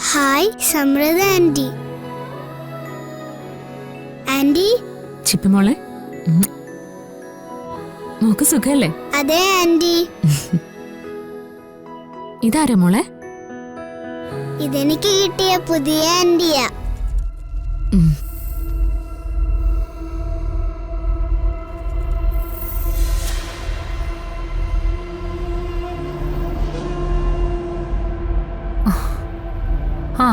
Hi Samruddha aunty. Aunty. ചിപ്പിമോളെ, മോക്ക് സുഖല്ലേ? അതെ ആന്റി. ഇതാരാ മോളെ? ഇതെനിക്ക് കിട്ടിയ പുതിയ ആന്റിയാ. ആ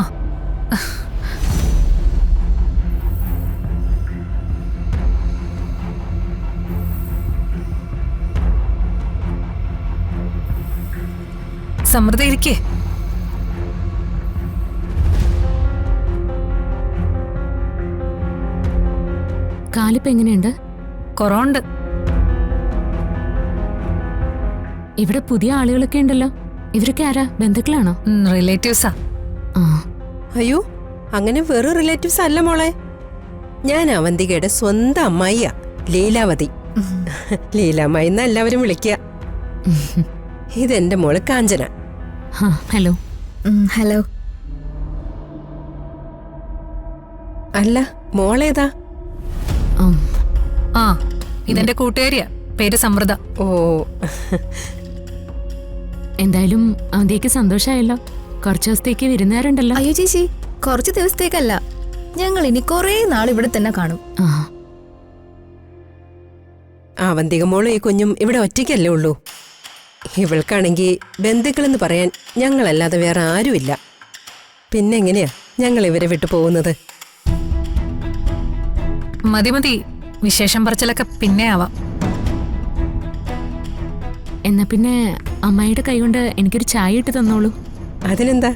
സമൃദ്ധ ഇരിക്കേ. കാലിപ്പ് എങ്ങനെയുണ്ട്? കുറവുണ്ട്. ഇവിടെ പുതിയ ആളുകളൊക്കെ ഉണ്ടല്ലോ. ഇവരൊക്കെ ആരാ? ബന്ധുക്കളാണോ? റിലേറ്റീവ്സാ. ആ, അയ്യോ, അങ്ങനെ വെറും റിലേറ്റീവ്സ് അല്ല മോളെ. ഞാൻ അവന്തികയുടെ സ്വന്തം അമ്മായിയാ, ലീലാവതി. ലീലാമ്മായി എന്ന് എല്ലാവരും വിളിക്കുക. ഇതെന്റെ മോള് കാഞ്ചന. ഹലോ. ഹലോ. അല്ല, മോളേതാ? ആ, ഇതെന്റെ കൂട്ടുകാരിയാ, പേര് സമൃദ്ധ. ഓ, എന്തായാലും അവന്തേക്ക് സന്തോഷായല്ലോ. കുറച്ചു ദിവസത്തേക്ക് വിരുന്നുകാരുണ്ടല്ലോ. അയ്യോ ചേച്ചി, കുറച്ച് ദിവസത്തേക്കല്ല, ഞങ്ങൾ ഇനി കുറേ നാൾ ഇവിടെ തന്നെ കാണും. ആ, അവന്തിക മോളും ഈ കുഞ്ഞും ഇവിടെ ഒറ്റയ്ക്കല്ലേ ഉള്ളൂ. ഇവൾക്കാണെങ്കിൽ ബന്ധുക്കളെന്ന് പറയാൻ ഞങ്ങളല്ലാതെ വേറെ ആരുമില്ല. പിന്നെ എങ്ങനെയാ ഞങ്ങൾ ഇവരെ വിട്ടു പോകുന്നത്? മതി മതി, വിശേഷം പറച്ചിലൊക്കെ പിന്നെ ആവാം. എന്നാ പിന്നെ അമ്മായിയുടെ കൈകൊണ്ട് എനിക്കൊരു ചായ ഇട്ട് തന്നോളൂ. അതിനെന്താ,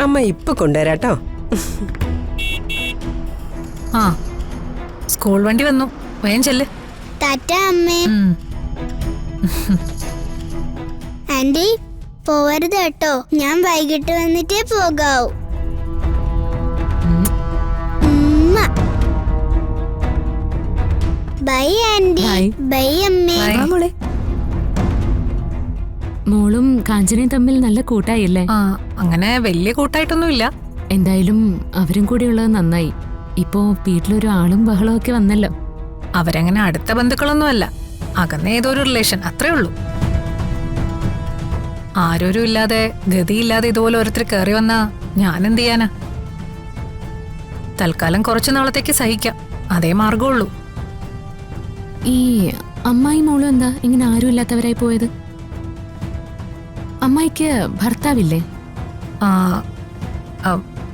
അമ്മ ഇപ്പൊ കൊണ്ടുവരാട്ടോ. ആ, സ്കൂൾ വണ്ടി വന്നു, വേഗം ചെല്ല്. ടാറ്റ അമ്മേ. ആന്റി പോവരുത് കേട്ടോ, ഞാൻ വൈകിട്ട് വന്നിട്ടേ പോകാവൂ. By anti. ബൈ അമ്മേ. വാ മോളെ. മോളും കാഞ്ചനയും തമ്മിൽ നല്ല കൂട്ടായില്ലേ? ആ, അങ്ങനെ വലിയ കൂട്ടായിട്ടൊന്നുമില്ല. എന്തായാലും അവരും കൂടി ഉള്ളത് നന്നായി. ഇപ്പോ വീട്ടിലൊരു ആളും ബഹളവും ഒക്കെ വന്നല്ലോ. അവരങ്ങനെ അടുത്ത ബന്ധുക്കളൊന്നുമല്ല, അകന്ന ഏതൊരു റിലേഷൻ, അത്രേ ഉള്ളൂ. ആരോരും ഇല്ലാതെ ഗതിയില്ലാതെ ഇതുപോലെ ഓരോരുത്തർ കയറി വന്നാ ഞാൻ എന്ത് ചെയ്യാനാ? തൽക്കാലം കുറച്ചു നാളത്തേക്ക് സഹിക്കാം, അതേ മാർഗമുള്ളൂ. ഈ അമ്മായി മോളും എന്താ ഇങ്ങനെ ആരും ഇല്ലാത്തവരായി പോയത്? അമ്മായിക്ക് ഭർത്താവില്ലേ? ആ,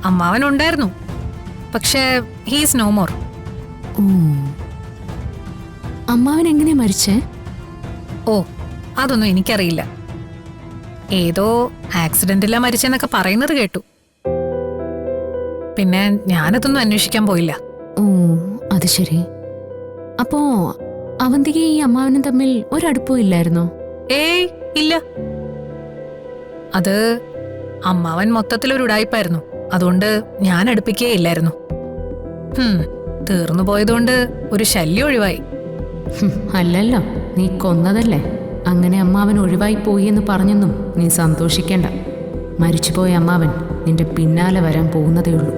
അമ്മാവനുണ്ടായിരുന്നു, പക്ഷേ ഹീസ് നോ മോർ. ഓ, അമ്മാവൻ എങ്ങനെയാ മരിച്ചേ? ഓ, അതൊന്നും എനിക്കറിയില്ല. ഏതോ ആക്സിഡന്റിലാ മരിച്ചെന്നൊക്കെ പറയുന്നത് കേട്ടു. പിന്നെ ഞാനതൊന്നും അന്വേഷിക്കാൻ പോയില്ല. ഓ, അത് ശരി. അപ്പോ അവന്തിക ഈ അമ്മാവനും തമ്മിൽ ഒരടുപ്പവും ഇല്ലായിരുന്നോ? ഏയ് ഇല്ല. അത് അമ്മാവൻ മൊത്തത്തിലൊരു ഉടായിപ്പായിരുന്നു, അതുകൊണ്ട് ഞാൻ അടുപ്പിക്കേ ഇല്ലായിരുന്നു. തീർന്നു പോയതുകൊണ്ട് ഒരു ശല്യം ഒഴിവായി. അല്ലല്ലോ, നീ കൊന്നതല്ലേ. അങ്ങനെ അമ്മാവൻ ഒഴിവായി പോയി എന്ന് പറഞ്ഞെന്നും നീ സന്തോഷിക്കേണ്ട. മരിച്ചുപോയ അമ്മാവൻ നിന്റെ പിന്നാലെ വരാൻ പോകുന്നതേ ഉള്ളൂ.